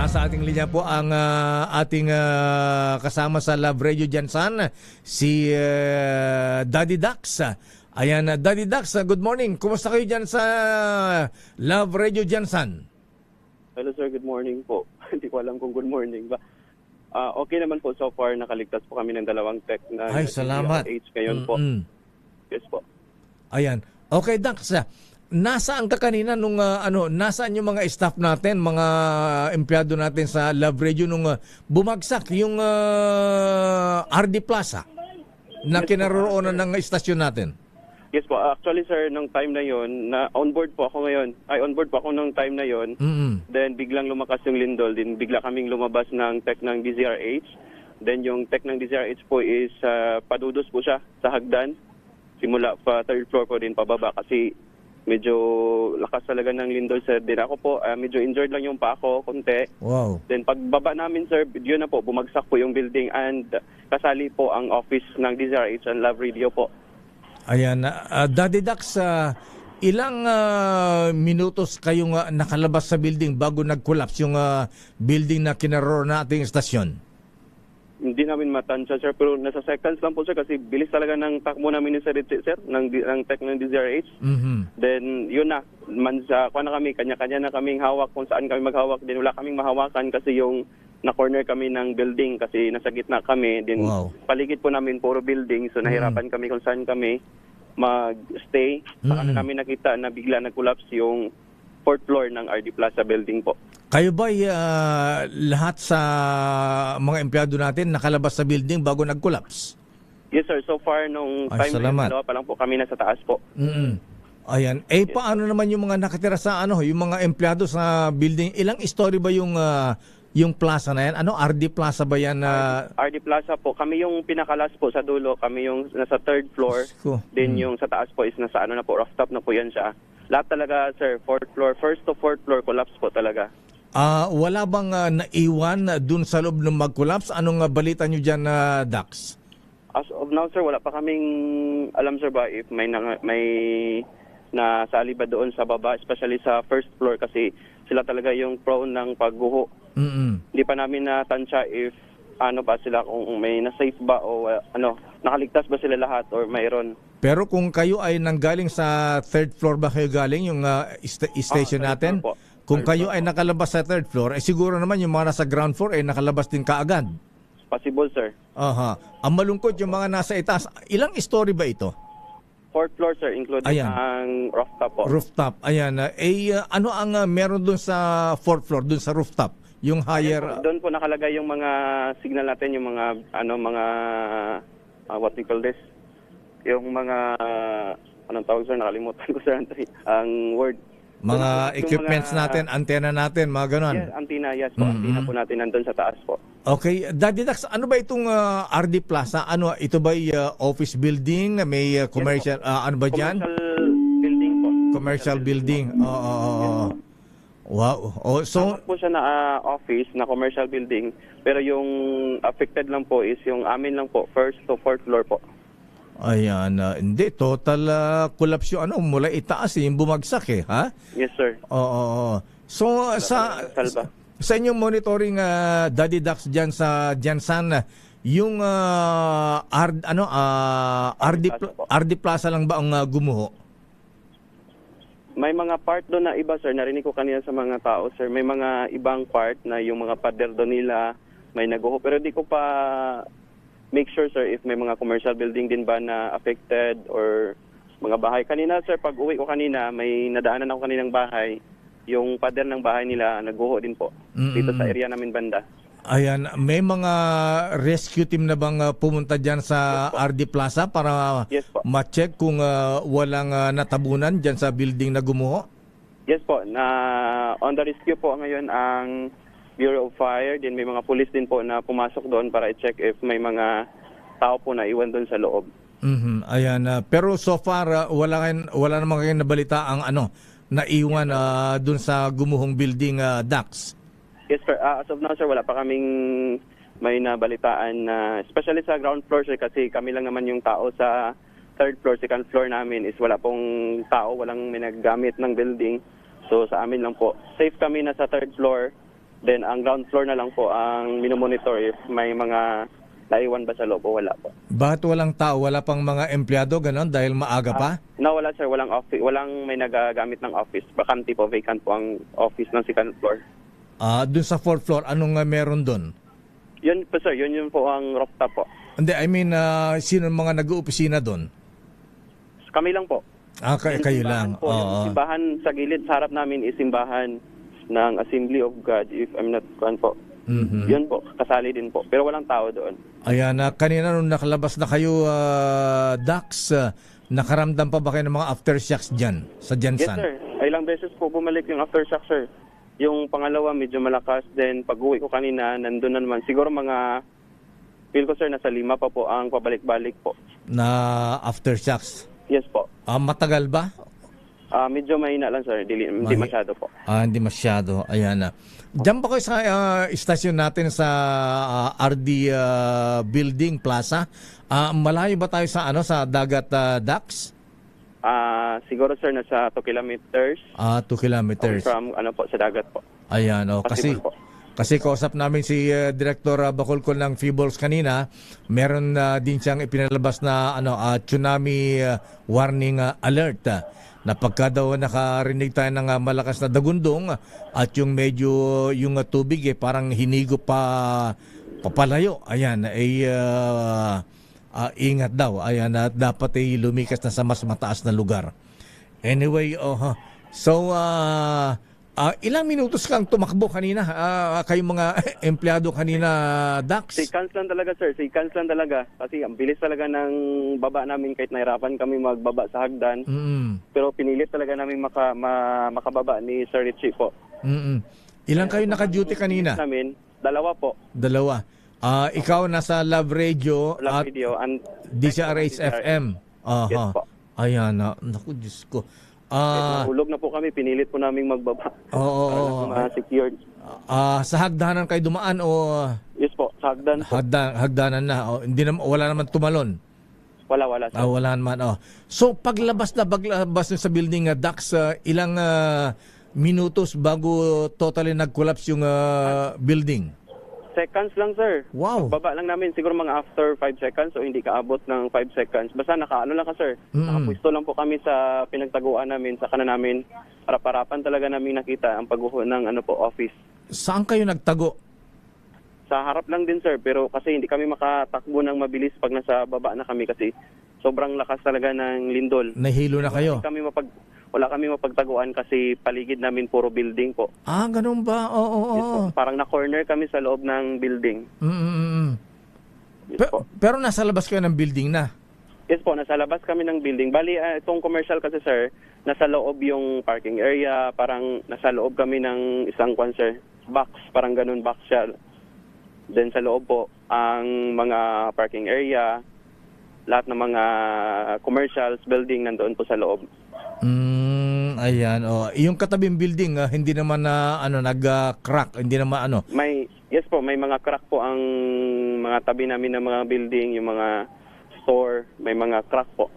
Nasa ating linya po ang ating kasama sa Love Radio Jansan, si Daddy Dax. Ayan, Daddy Dax, good morning. Kumusta kayo dyan sa Love Radio Jansan? Hello sir, good morning po. Hindi ko alam kung good morning ba. Okay naman po so far, nakaligtas po kami ng dalawang tech na Ay, salamat. DZRH ngayon po. Yes po. Ayan. Okay, Dax. Nasaan ka kanina nung nasaan yung mga staff natin, mga empleyado natin sa Love Radio nung bumagsak yung RD Plaza na kinaroroonan ng istasyon natin? Yes po. Actually sir, nung time na yon, na onboard po ako ngayon. On board po ako nung time na yon. Then biglang lumakas yung lindol, din bigla kaming lumabas ng tech ng DZRH. Then yung tech ng DZRH po is padudos po siya sa hagdan. Simula pa third floor po din pababa kasi medyo lakas talaga ng lindol sir. Din ako po, medyo injured lang yung pa ako, konti. Wow. Then pagbaba namin sir, yun na po, bumagsak po yung building and kasali po ang office ng DZRH and Love Radio po. Ayan, Daddy Dax, ilang minutos kayong nakalabas sa building bago nag-collapse yung building na kinaroroonan nating istasyon? Hindi namin matansya sir, pero nasa seconds lang po sir kasi bilis talaga ng takbo namin ni sir, ng tech ng DZRH. Then yun na, kuha na kami, kanya-kanya na kaming hawak kung saan kami maghawak. Then wala kaming mahawakan kasi yung na-corner kami ng building kasi nasa gitna kami. Then paligid po namin puro building, so nahirapan kami kung saan kami mag-stay. Saka na namin nakita na bigla nag-collapse yung 4th floor ng RD Plaza building po. Kayo ba lahat sa mga empleyado natin nakalabas sa building bago nag-collapse? Yes sir, so far nung time na pa lang po kami nasa taas po. Ayan. Paano naman yung mga nakatira sa yung mga empleyado sa building? Ilang story ba yung plaza na yan? RD Plaza ba yan? RD Plaza po. Kami yung pinakalas po sa dulo. Kami yung nasa 3rd floor. Then yung sa taas po is nasa na po, rooftop na po yan siya. Lahat talaga sir, 4th floor, 1st to 4th floor collapse po talaga. Wala bang naiwan dun sa loob ng mag-collapse? Anong balita nyo dyan, Dax? As of now, sir, wala pa kaming alam, sir, ba if may nasali ba doon sa baba, especially sa 1st floor kasi sila talaga yung prone ng pagguho. Hindi pa namin natansya if ba sila, kung may na-safe ba o nakaligtas ba sila lahat or mayroon. Pero kung kayo ay nanggaling sa 3rd floor ba kayo galing, yung station natin? Kung kayo ay nakalabas sa 3rd floor, siguro naman yung mga nasa ground floor ay nakalabas din kaagad. Possible, sir. Ang malungkot yung mga nasa itaas. Ilang story ba ito? 4th floor, sir, including ang rooftop po. Rooftop, ayan. Ano ang meron dun sa 4th floor, dun sa rooftop? Yung higher... Doon po nakalagay yung mga signal natin, yung mga, what we call this? Yung mga, anong tawag, sir? Nakalimutan ko, sir, ang word. Mga equipments natin, antena natin, mga ganon. Yes, antena, yes po. Antena po natin nandun sa taas po. Okay. Daddy Dax, ano ba itong RD Plaza? Ito ba office building? May commercial, ano ba dyan? Commercial building po. Commercial building. Wow. So po siya na office, na commercial building. Pero yung affected lang po is yung amin lang po, 1st to 4th floor po. Ayan, hindi, total collapse yung mula itaas yung bumagsak ha? Yes, sir. Oo. So, sa inyong monitoring, Daddy Dax dyan sa Jansan, yung RD Plaza lang ba ang gumuho? May mga part doon na iba, sir. Narinig ko kanina sa mga tao, sir. May mga ibang part na yung mga pader doon nila may naguho. Pero di ko pa make sure, sir, if may mga commercial building din ba na affected or mga bahay. Kanina, sir, pag uwi ko kanina, may nadaanan ako kaninang bahay. Yung pader ng bahay nila, naguho din po. Dito sa area namin banda. Ayan, may mga rescue team na bang pumunta dyan sa RD Plaza para ma-check kung walang natabunan dyan sa building na gumuho? Yes po. On the rescue po ngayon ang Bureau of Fire, din may mga police din po na pumasok doon para i-check if may mga tao po na iwan doon sa loob. Ayan, pero so far wala namang kayong nabalita ang naiwan doon sa gumuhong building, Dax. Yes sir, as of now sir, wala pa kaming may nabalitaan na especially sa ground floor sir kasi kami lang naman yung tao sa 3rd floor, 2nd floor namin is wala pong tao, walang may naggamit ng building. So sa amin lang po. Safe kami na sa 3rd floor. Then ang ground floor na lang po ang minomonitor if may mga naiwan ba sa loob o wala po. Bakit walang tao? Wala pang mga empleyado, ganon, dahil maaga pa? No, wala sir, walang office, walang may nagagamit ng office. Bakante po, vacant po ang office ng second floor. Dun sa 4th floor, anong meron dun? Yun po sir, yun po ang rooftop po. Hindi, I mean, sino mga nag-uopisina dun? Kami lang po. Kayo Simbahan lang. Po, yung simbahan sa gilid, sa harap namin is simbahan ng Assembly of God, if I'm not wrong po. Mhm. Yun po, kasali din po. Pero walang tao doon. Ayan, kanina nung nakalabas na kayo, Dax, nakaramdam pa ba kayo ng mga aftershocks dyan, sa Yes Jansan? sir, ilang beses po bumalik yung aftershock sir. Yung pangalawa medyo malakas, then pag-uwi ko kanina, nandun na naman. Siguro mga, feel ko sir, nasa 5 pa po ang pabalik-balik po. Na aftershocks. Yes po. Matagal ba? Medyo mahina lang sir, hindi masyado po. Hindi masyado. Ayan na. Diyan ba kayo sa istasyon natin sa RD Building Plaza? Malayo ba tayo sa sa dagat, Dax? Siguro sir, nasa 2 kilometers 2 kilometers. from sa dagat po. Ayan, kasi Possible po. kasi kausap namin si Director Bacolcol ng Feebles kanina, meron din siyang ipinalabas na tsunami warning alert. Na pagka daw nakarinig tayo ng malakas na dagundong at yung medyo yung tubig parang hinigo pa papalayo. Ayan, ingat daw. Ayan, dapat lumikas na sa mas mataas na lugar. Anyway, so ilang minutos kang tumakbo kanina? Kayong mga empleyado kanina, Dax? Seconds lang talaga sir, seconds lang talaga. Kasi ang bilis talaga ng baba namin kahit nahirapan kami magbaba sa hagdan. Pero pinilit talaga namin makababa ni Sir Richie po. Ilang kayo naka-duty kanina? Namin, 2 po. 2. Ikaw nasa Love Radio Love at video and DCRH FM. Yes po. Ayan, naku, Diyos ko. Nahulog na po kami, pinilit po namin magbaba. Oo. Para secured. Sa hagdanan kayo dumaan o Yes po, sa hagdan po. hagdanan na? Hindi wala naman tumalon? Wala sir. Wala naman. So paglabas sa building, Dax, ilang minutos bago totally nag-collapse yung building? Seconds lang sir. Wow. Baba lang namin siguro mga after 5 seconds o hindi kaabot ng 5 seconds. Basta nakaano lang ka sir. Nakapwisto lang po kami sa pinagtaguan namin, sa kanan namin. Harap-harapan talaga namin nakita ang pagguho ng office. Saan kayo nagtago? Sa harap lang din sir, pero kasi hindi kami makatakbo ng mabilis pag nasa baba na kami kasi sobrang lakas talaga ng lindol. Nahilo na kayo? Wala kami mapagtaguan kasi paligid namin puro building po. Ganun ba? Oo. Yes po. Parang na-corner kami sa loob ng building. Yes po. Pero nasa labas kayo ng building na? Yes po, nasa labas kami ng building. Bali, itong commercial kasi sir, nasa loob yung parking area, parang nasa loob kami ng isang box, parang ganun box siya. Then sa loob po, ang mga parking area, lahat ng mga commercials, building nandoon po sa loob. Ayan, yung katabing building, hindi naman nag-crack, hindi naman Yes po, may mga crack po ang mga tabi namin ng mga building, yung mga store, may mga crack po.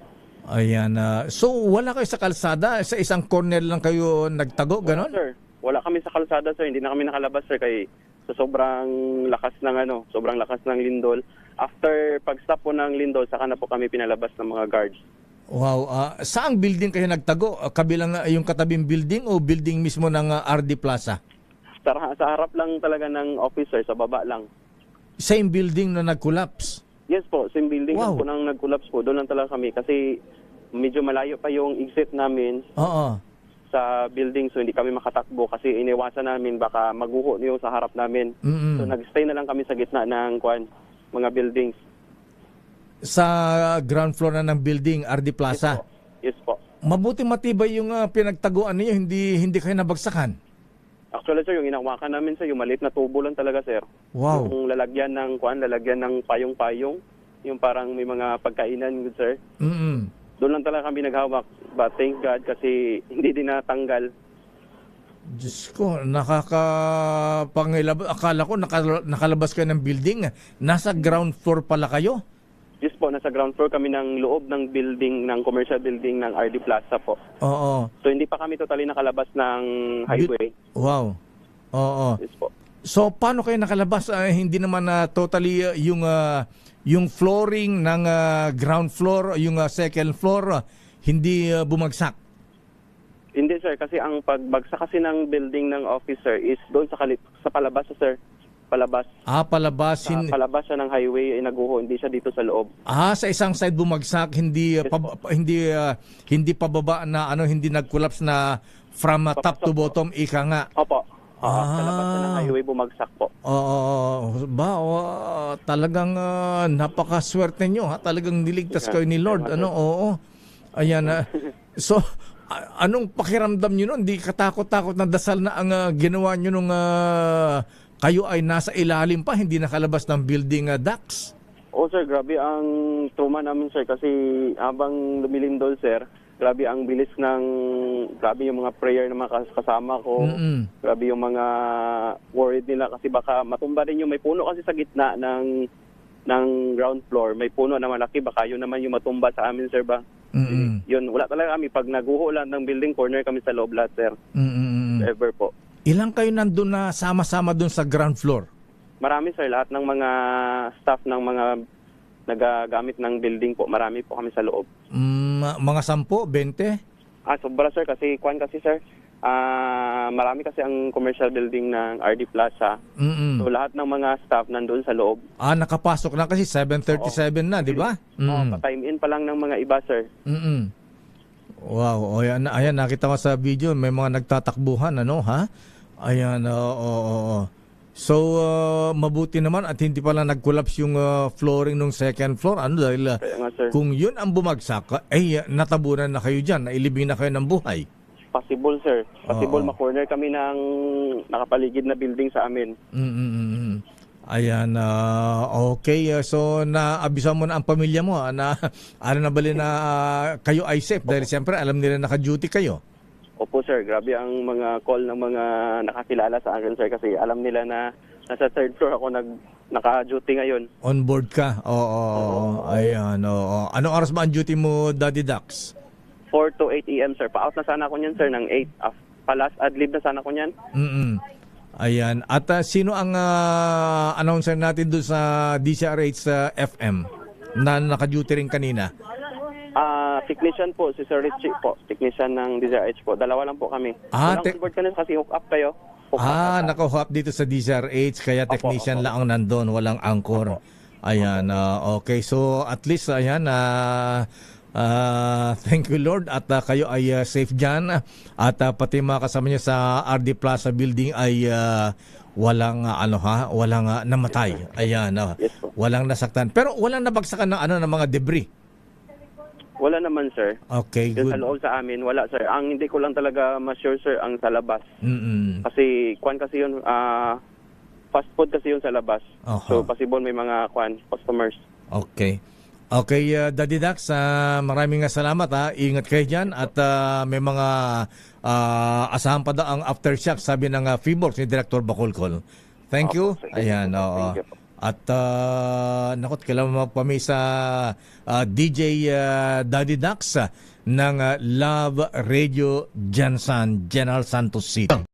Ayan, so wala kayo sa kalsada, sa isang corner lang kayo nagtago, ganon? Sir, wala kami sa kalsada sir, hindi na kami nakalabas sir kay sa sobrang lakas ng lindol. After pag-stop po ng lindol, saka na po kami pinalabas ng mga guards. Wow, saang building kayo nagtago? Kabilang yung katabing building o building mismo ng RD Plaza? Sa harap lang talaga ng officer, sa baba lang. Same building na nag-collapse? Yes po, same building Wow. lang po nang nag-collapse po. Doon lang talaga kami kasi medyo malayo pa yung exit namin sa building, so hindi kami makatakbo kasi iniwasan namin baka maguho yung sa harap namin. So nag-stay na lang kami sa gitna ng mga buildings. Sa ground floor na ng building, RD Plaza? Yes po. Mabuti matibay yung pinagtaguan niyo, hindi kayo nabagsakan? Actually sir, yung inawakan namin sir, yung maliit na tubo lang talaga sir. Wow. Yung lalagyan ng payong-payong, yung parang may mga pagkainan sir. Doon lang talaga kami naghawak. But thank God kasi hindi din natanggal. Diyos ko, nakakapangilabas. Akala ko nakalabas kayo ng building. Nasa ground floor pala kayo? Yes po, nasa ground floor kami ng loob ng building, ng commercial building ng RD Plaza po. Oo. So hindi pa kami totally nakalabas ng highway. Wow. Oo. Yes po. So paano kayo nakalabas? Hindi naman totally yung flooring ng ground floor, yung second floor, hindi bumagsak. Hindi sir, kasi ang pagbagsak kasi ng building ng officer is doon sa palabas sir. Palabas. Palabas. Sa palabas siya ng highway, naguho, hindi siya dito sa loob. Sa isang side bumagsak, hindi hindi pababa na hindi nag-collapse na from top to bottom, ika nga. Opo. Sa labas siya ng highway bumagsak po. Talagang napakaswerte nyo, ha? Talagang niligtas kayo ni Lord. Oo. Ayan. So, anong pakiramdam nyo nun? Di katakot-takot na dasal na ang ginawa nyo nung kayo ay nasa ilalim pa, hindi nakalabas ng building ducts? Sir, grabe ang trauma namin sir kasi habang lumilindol sir, grabe ang bilis grabe yung mga prayer ng mga kasama ko. Grabe yung mga worried nila kasi baka matumba rin yung may puno kasi sa gitna ng ground floor. May puno na malaki, baka yun naman yung matumba sa amin sir ba? Yun, wala talaga kami. Pag naguho lang ng building, corner kami sa loob lahat sir. Ever po. Ilang kayo nandun na sama-sama dun sa ground floor? Marami sir, lahat ng mga staff ng mga nagagamit ng building po, marami po kami sa loob. Mga 10, 20? Sobra sir, kasi sir, marami kasi ang commercial building ng RD Plaza. So lahat ng mga staff nandun sa loob. Nakapasok na kasi 7:37 na, di ba? Pa-time in pa lang ng mga iba sir. Wow, ayan nakita ko sa video, may mga nagtatakbuhan, ha? Ayan, oo. So, mabuti naman at hindi pala nag-collapse yung flooring ng second floor. Dahil kung yun ang bumagsak, natabunan na kayo dyan, nailibing na kayo ng buhay. Possible, sir. Possible, ma-corner kami ng nakapaligid na building sa amin. Ayan, okay. So, naabisa mo na ang pamilya mo na bali na kayo ay safe dahil siyempre alam nila naka-duty kayo. Opo sir, grabe ang mga call ng mga nakakilala sa akin sir kasi alam nila na nasa third floor ako naka-duty ngayon. On board ka? Oo. Ayan, oo. Anong oras ba ang duty mo, Daddy Dax? 4 to 8 a.m. sir. Pa-out na sana ako niyan sir ng 8. Pa-last ad-lib na sana ako niyan. Ayan. At sino ang announcer natin doon sa DCRH FM na naka-duty rin kanina? Technician po, si Sir Richie po. Technician ng DZRH po. Dalawa lang po kami. Walang keyboard kanina kasi hook up kayo. Naka-hook up dito sa DZRH kaya technician lang ang nandun, walang anchor. Ayan, okay. So at least, ayan, thank you Lord at kayo ay safe dyan. At pati mga kasama niyo sa RD Plaza building ay walang walang namatay. Ayan, walang nasaktan. Pero walang nabagsakan ng ng mga debris. Wala naman, sir. Okay, good. good. Sa loob sa amin, wala, sir. Ang hindi ko lang talaga ma-sure, sir, ang sa labas. Kasi, kasi yun, fast food kasi yun sa labas. So, possible may mga customers. Okay. Okay, Daddy Dax, maraming salamat, ha. Ingat kayo dyan. At may mga asahan pa daw ang aftershock, sabi ng FIBORX ni Director Bacolcol. Thank you. Ayan, oo. Thank you. At kailangan magpamay sa DJ Daddy Dax ng Love Radio Jansan, General Santos City.